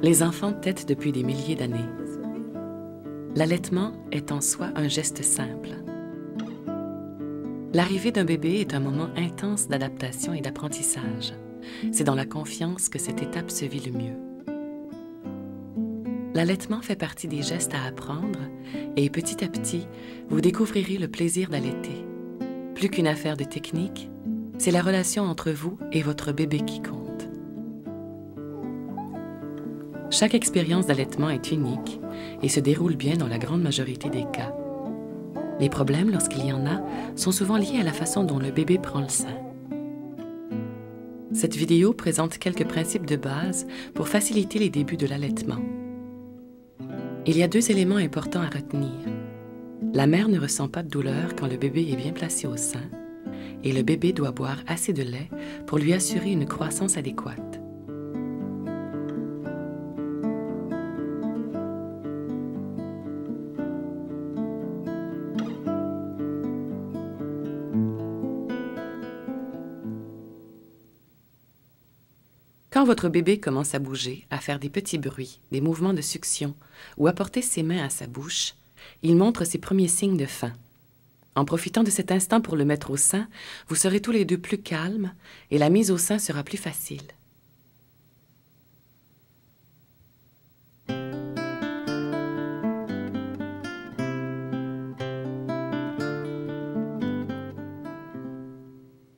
Les enfants tètent depuis des milliers d'années. L'allaitement est en soi un geste simple. L'arrivée d'un bébé est un moment intense d'adaptation et d'apprentissage. C'est dans la confiance que cette étape se vit le mieux. L'allaitement fait partie des gestes à apprendre et petit à petit, vous découvrirez le plaisir d'allaiter. Plus qu'une affaire de technique, c'est la relation entre vous et votre bébé qui compte. Chaque expérience d'allaitement est unique et se déroule bien dans la grande majorité des cas. Les problèmes, lorsqu'il y en a, sont souvent liés à la façon dont le bébé prend le sein. Cette vidéo présente quelques principes de base pour faciliter les débuts de l'allaitement. Il y a 2 éléments importants à retenir. La mère ne ressent pas de douleur quand le bébé est bien placé au sein et le bébé doit boire assez de lait pour lui assurer une croissance adéquate. Quand votre bébé commence à bouger, à faire des petits bruits, des mouvements de succion ou à porter ses mains à sa bouche, il montre ses premiers signes de faim. En profitant de cet instant pour le mettre au sein, vous serez tous les deux plus calmes et la mise au sein sera plus facile.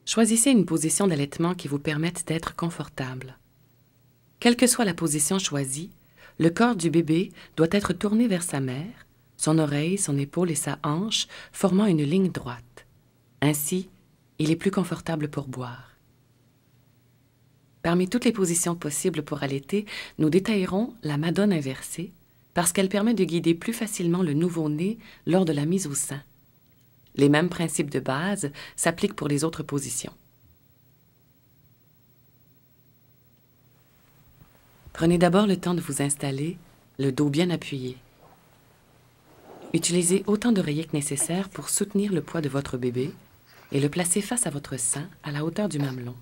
Choisissez une position d'allaitement qui vous permette d'être confortable. Quelle que soit la position choisie, le corps du bébé doit être tourné vers sa mère, son oreille, son épaule et sa hanche formant une ligne droite. Ainsi, il est plus confortable pour boire. Parmi toutes les positions possibles pour allaiter, nous détaillerons la madone inversée parce qu'elle permet de guider plus facilement le nouveau-né lors de la mise au sein. Les mêmes principes de base s'appliquent pour les autres positions. Prenez d'abord le temps de vous installer, le dos bien appuyé. Utilisez autant d'oreillers que nécessaire pour soutenir le poids de votre bébé et le placer face à votre sein à la hauteur du mamelon.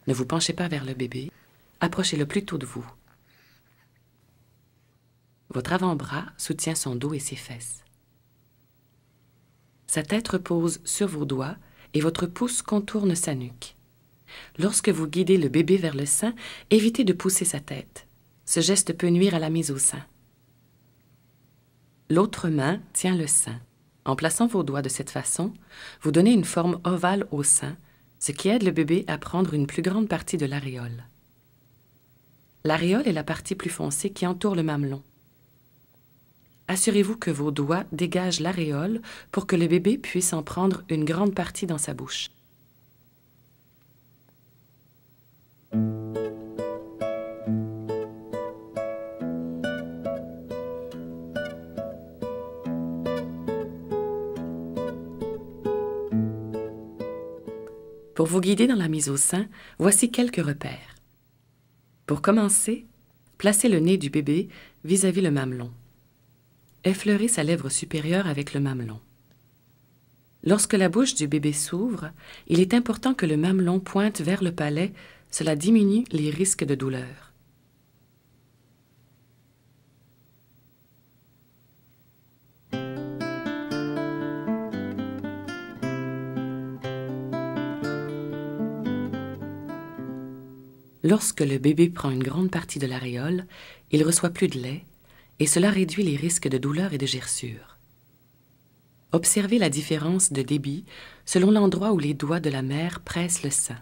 Ne vous penchez pas vers le bébé, approchez-le plutôt de vous. Votre avant-bras soutient son dos et ses fesses. Sa tête repose sur vos doigts et votre pouce contourne sa nuque. Lorsque vous guidez le bébé vers le sein, évitez de pousser sa tête. Ce geste peut nuire à la mise au sein. L'autre main tient le sein. En plaçant vos doigts de cette façon, vous donnez une forme ovale au sein, ce qui aide le bébé à prendre une plus grande partie de l'aréole. L'aréole est la partie plus foncée qui entoure le mamelon. Assurez-vous que vos doigts dégagent l'aréole pour que le bébé puisse en prendre une grande partie dans sa bouche. Pour vous guider dans la mise au sein, voici quelques repères. Pour commencer, placez le nez du bébé vis-à-vis le mamelon. Effleurez sa lèvre supérieure avec le mamelon. Lorsque la bouche du bébé s'ouvre, il est important que le mamelon pointe vers le palais, cela diminue les risques de douleur. Lorsque le bébé prend une grande partie de l'aréole, il reçoit plus de lait et cela réduit les risques de douleur et de gerçure. Observez la différence de débit selon l'endroit où les doigts de la mère pressent le sein.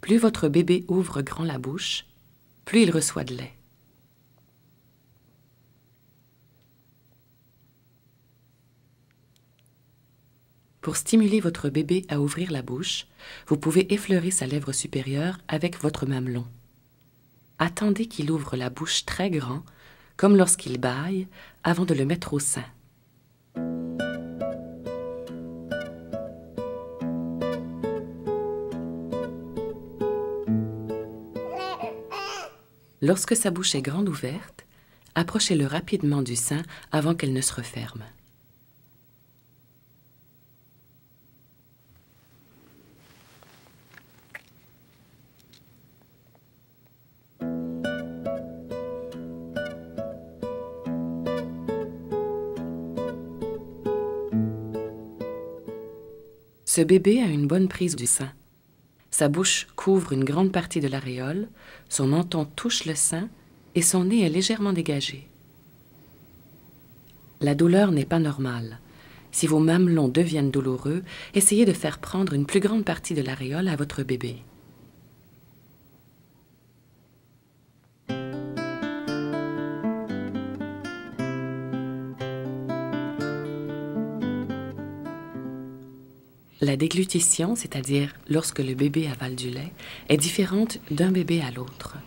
Plus votre bébé ouvre grand la bouche, plus il reçoit de lait. Pour stimuler votre bébé à ouvrir la bouche, vous pouvez effleurer sa lèvre supérieure avec votre mamelon. Attendez qu'il ouvre la bouche très grand, comme lorsqu'il bâille, avant de le mettre au sein. Lorsque sa bouche est grande ouverte, approchez-le rapidement du sein avant qu'elle ne se referme. Ce bébé a une bonne prise du sein. Sa bouche couvre une grande partie de l'aréole, son menton touche le sein et son nez est légèrement dégagé. La douleur n'est pas normale. Si vos mamelons deviennent douloureux, essayez de faire prendre une plus grande partie de l'aréole à votre bébé. La déglutition, c'est-à-dire lorsque le bébé avale du lait, est différente d'un bébé à l'autre.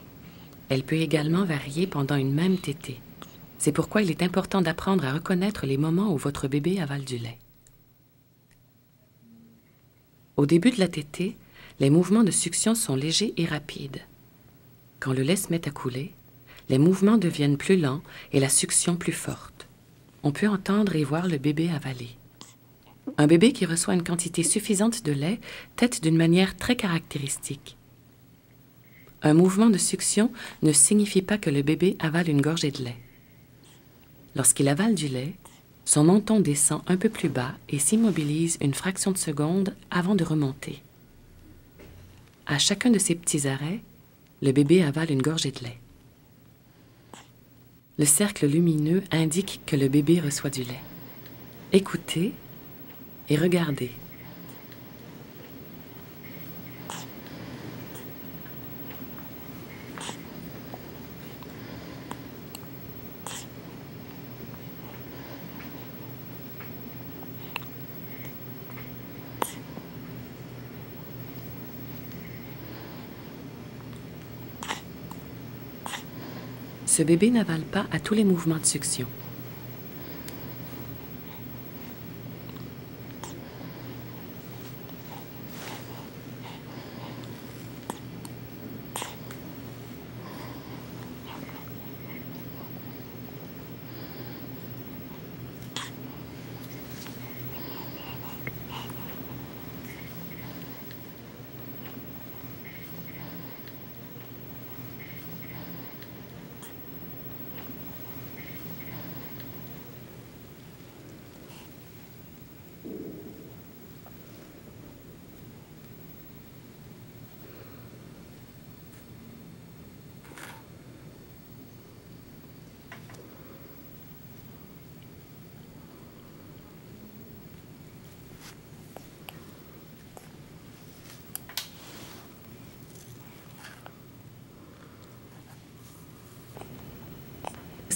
Elle peut également varier pendant une même tétée. C'est pourquoi il est important d'apprendre à reconnaître les moments où votre bébé avale du lait. Au début de la tétée, les mouvements de succion sont légers et rapides. Quand le lait se met à couler, les mouvements deviennent plus lents et la succion plus forte. On peut entendre et voir le bébé avaler. Un bébé qui reçoit une quantité suffisante de lait tète d'une manière très caractéristique. Un mouvement de succion ne signifie pas que le bébé avale une gorgée de lait. Lorsqu'il avale du lait, son menton descend un peu plus bas et s'immobilise une fraction de seconde avant de remonter. À chacun de ces petits arrêts, le bébé avale une gorgée de lait. Le cercle lumineux indique que le bébé reçoit du lait. Écoutez et regardez. Ce bébé n'avale pas à tous les mouvements de succion.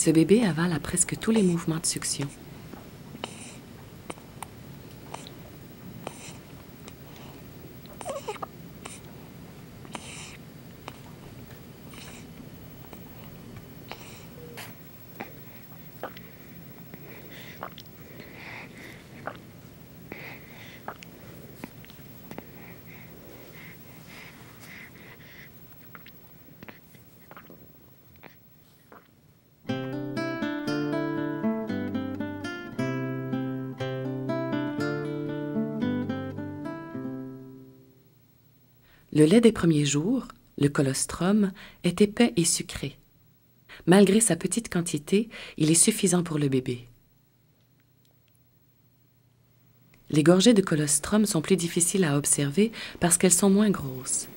Ce bébé avale à presque tous les mouvements de succion. Le lait des premiers jours, le colostrum, est épais et sucré. Malgré sa petite quantité, il est suffisant pour le bébé. Les gorgées de colostrum sont plus difficiles à observer parce qu'elles sont moins grosses.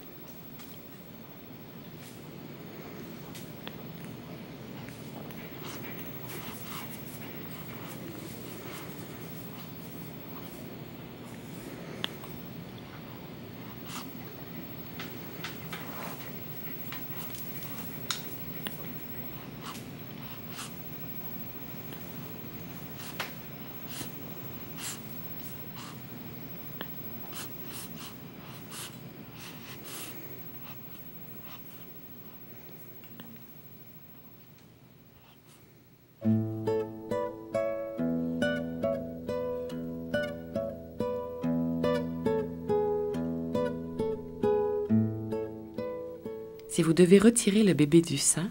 Si vous devez retirer le bébé du sein,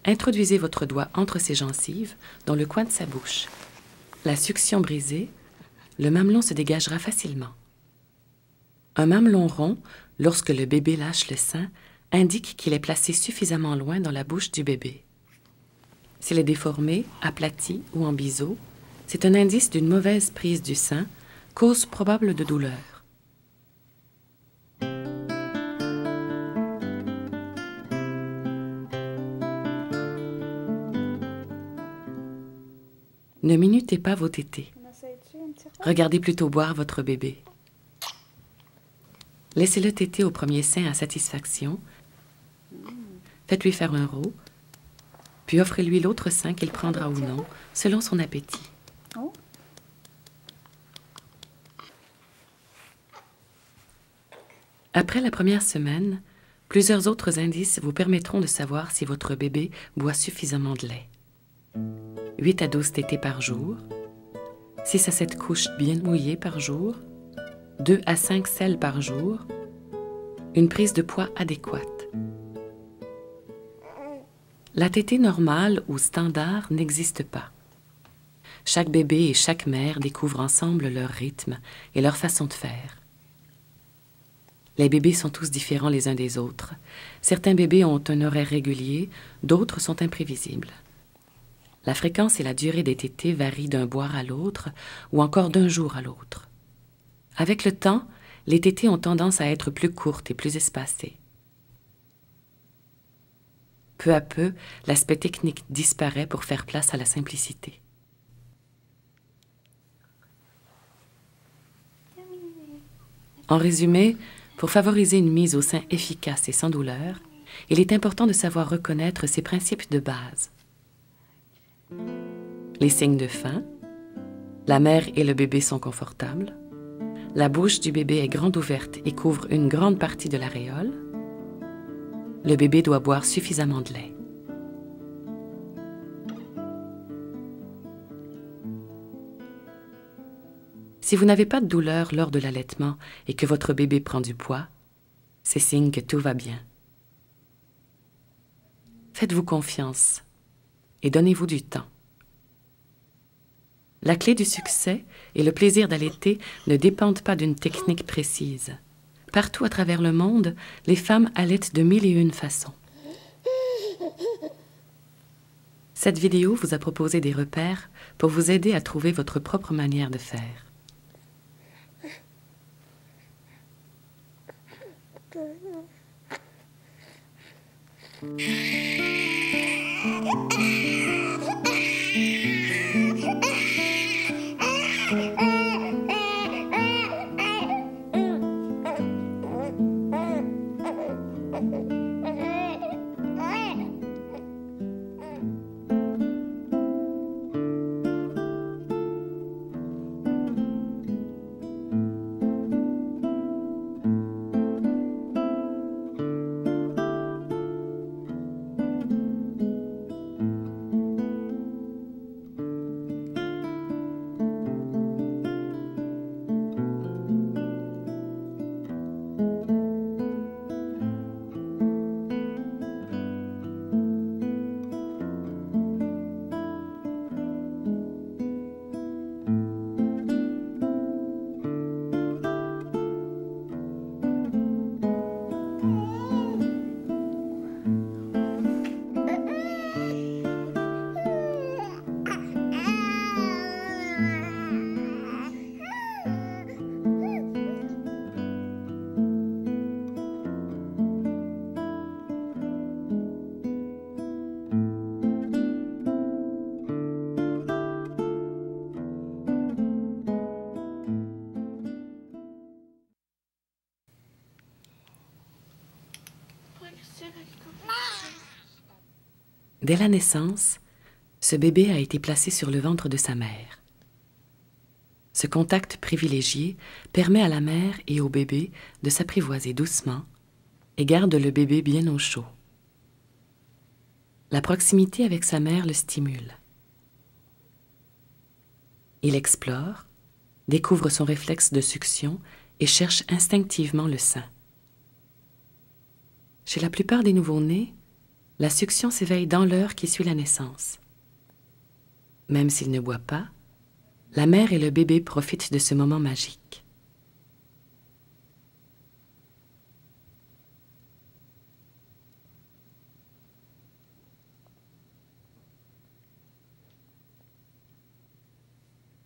introduisez votre doigt entre ses gencives, dans le coin de sa bouche. La succion brisée, le mamelon se dégagera facilement. Un mamelon rond, lorsque le bébé lâche le sein, indique qu'il est placé suffisamment loin dans la bouche du bébé. S'il est déformé, aplati ou en biseau, c'est un indice d'une mauvaise prise du sein, cause probable de douleur. Ne minutez pas vos tétés. Regardez plutôt boire votre bébé. Laissez-le téter au premier sein à satisfaction. Faites-lui faire un roux, puis offrez-lui l'autre sein qu'il prendra ou non, selon son appétit. Après la première semaine, plusieurs autres indices vous permettront de savoir si votre bébé boit suffisamment de lait. 8 à 12 tétés par jour, 6 à 7 couches bien mouillées par jour, 2 à 5 selles par jour, une prise de poids adéquate. La tétée normale ou standard n'existe pas. Chaque bébé et chaque mère découvrent ensemble leur rythme et leur façon de faire. Les bébés sont tous différents les uns des autres. Certains bébés ont un horaire régulier, d'autres sont imprévisibles. La fréquence et la durée des tétées varient d'un boire à l'autre ou encore d'un jour à l'autre. Avec le temps, les tétées ont tendance à être plus courtes et plus espacées. Peu à peu, l'aspect technique disparaît pour faire place à la simplicité. En résumé, pour favoriser une mise au sein efficace et sans douleur, il est important de savoir reconnaître ces principes de base. Les signes de faim, la mère et le bébé sont confortables, la bouche du bébé est grande ouverte et couvre une grande partie de l'aréole, le bébé doit boire suffisamment de lait. Si vous n'avez pas de douleur lors de l'allaitement et que votre bébé prend du poids, c'est signe que tout va bien. Faites-vous confiance et donnez-vous du temps. La clé du succès et le plaisir d'allaiter ne dépendent pas d'une technique précise. Partout à travers le monde, les femmes allaitent de 1001 façons. Cette vidéo vous a proposé des repères pour vous aider à trouver votre propre manière de faire. Dès la naissance, ce bébé a été placé sur le ventre de sa mère. Ce contact privilégié permet à la mère et au bébé de s'apprivoiser doucement et garde le bébé bien au chaud. La proximité avec sa mère le stimule. Il explore, découvre son réflexe de succion et cherche instinctivement le sein. Chez la plupart des nouveau-nés, la succion s'éveille dans l'heure qui suit la naissance. Même s'il ne boit pas, la mère et le bébé profitent de ce moment magique.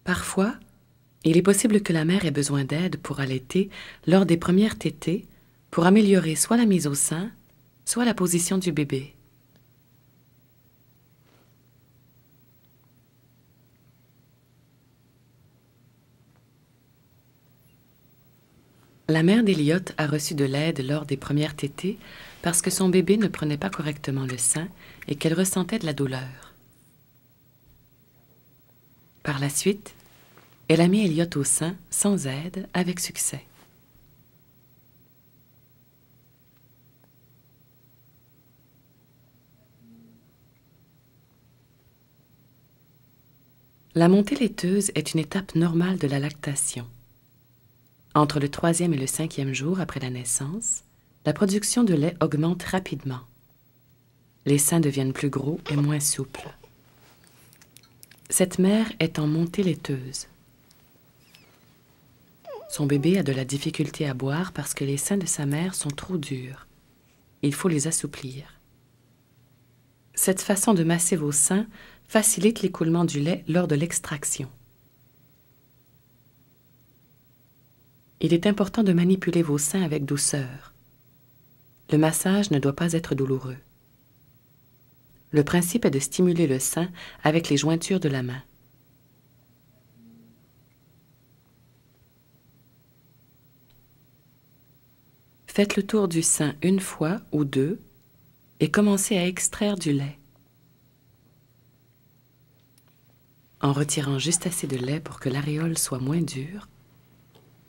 Parfois, il est possible que la mère ait besoin d'aide pour allaiter lors des premières tétées pour améliorer soit la mise au sein, soit la position du bébé. La mère d'Elliot a reçu de l'aide lors des premières tétées parce que son bébé ne prenait pas correctement le sein et qu'elle ressentait de la douleur. Par la suite, elle a mis Elliot au sein, sans aide, avec succès. La montée laiteuse est une étape normale de la lactation. Entre le 3e et le 5e jour après la naissance, la production de lait augmente rapidement. Les seins deviennent plus gros et moins souples. Cette mère est en montée laiteuse. Son bébé a de la difficulté à boire parce que les seins de sa mère sont trop durs. Il faut les assouplir. Cette façon de masser vos seins facilite l'écoulement du lait lors de l'extraction. Il est important de manipuler vos seins avec douceur. Le massage ne doit pas être douloureux. Le principe est de stimuler le sein avec les jointures de la main. Faites le tour du sein une fois ou deux et commencez à extraire du lait. En retirant juste assez de lait pour que l'aréole soit moins dure,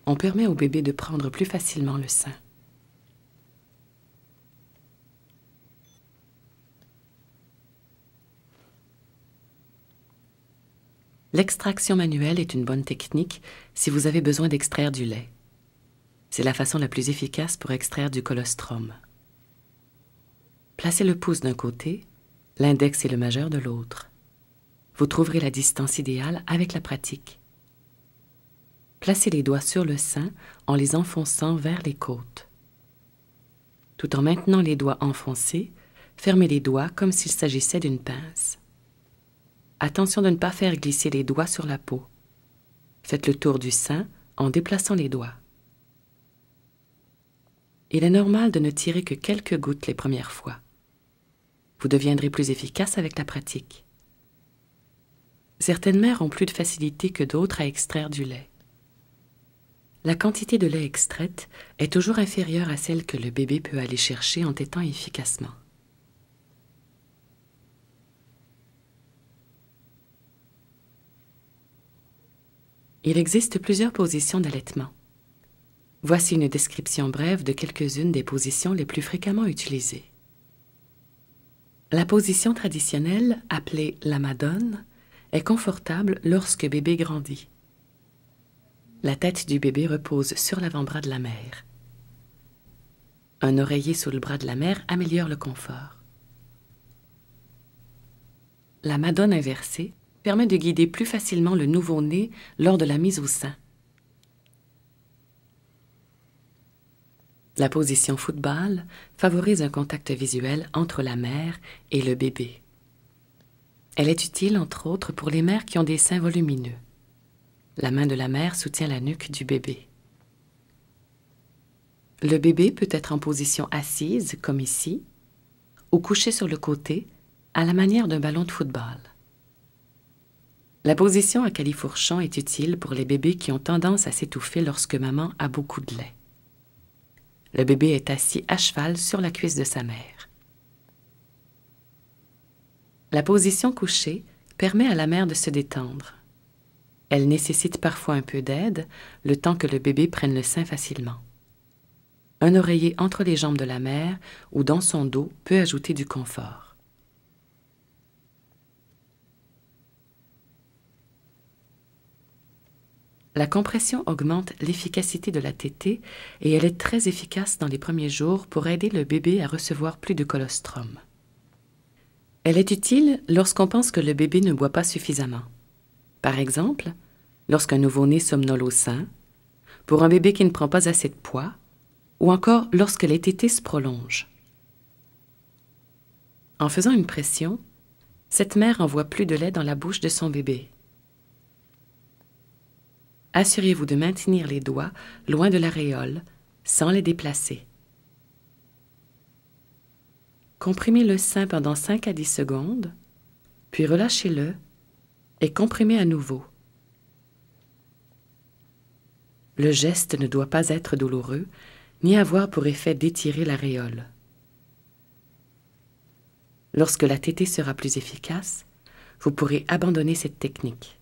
on permet au bébé de prendre plus facilement le sein. L'extraction manuelle est une bonne technique si vous avez besoin d'extraire du lait. C'est la façon la plus efficace pour extraire du colostrum. Placez le pouce d'un côté, l'index et le majeur de l'autre. Vous trouverez la distance idéale avec la pratique. Placez les doigts sur le sein en les enfonçant vers les côtes. Tout en maintenant les doigts enfoncés, fermez les doigts comme s'il s'agissait d'une pince. Attention de ne pas faire glisser les doigts sur la peau. Faites le tour du sein en déplaçant les doigts. Il est normal de ne tirer que quelques gouttes les premières fois. Vous deviendrez plus efficace avec la pratique. Certaines mères ont plus de facilité que d'autres à extraire du lait. La quantité de lait extraite est toujours inférieure à celle que le bébé peut aller chercher en tétant efficacement. Il existe plusieurs positions d'allaitement. Voici une description brève de quelques-unes des positions les plus fréquemment utilisées. La position traditionnelle, appelée la madone, est confortable lorsque bébé grandit. La tête du bébé repose sur l'avant-bras de la mère. Un oreiller sous le bras de la mère améliore le confort. La madone inversée permet de guider plus facilement le nouveau-né lors de la mise au sein. La position football favorise un contact visuel entre la mère et le bébé. Elle est utile, entre autres, pour les mères qui ont des seins volumineux. La main de la mère soutient la nuque du bébé. Le bébé peut être en position assise, comme ici, ou couché sur le côté, à la manière d'un ballon de football. La position à califourchon est utile pour les bébés qui ont tendance à s'étouffer lorsque maman a beaucoup de lait. Le bébé est assis à cheval sur la cuisse de sa mère. La position couchée permet à la mère de se détendre. Elle nécessite parfois un peu d'aide, le temps que le bébé prenne le sein facilement. Un oreiller entre les jambes de la mère ou dans son dos peut ajouter du confort. La compression augmente l'efficacité de la tétée et elle est très efficace dans les premiers jours pour aider le bébé à recevoir plus de colostrum. Elle est utile lorsqu'on pense que le bébé ne boit pas suffisamment. Par exemple, lorsqu'un nouveau-né somnole au sein, pour un bébé qui ne prend pas assez de poids, ou encore lorsque les tétées se prolongent. En faisant une pression, cette mère envoie plus de lait dans la bouche de son bébé. Assurez-vous de maintenir les doigts loin de l'aréole, sans les déplacer. Comprimez le sein pendant 5 à 10 secondes, puis relâchez-le et comprimez à nouveau. Le geste ne doit pas être douloureux, ni avoir pour effet d'étirer l'aréole. Lorsque la tétée sera plus efficace, vous pourrez abandonner cette technique.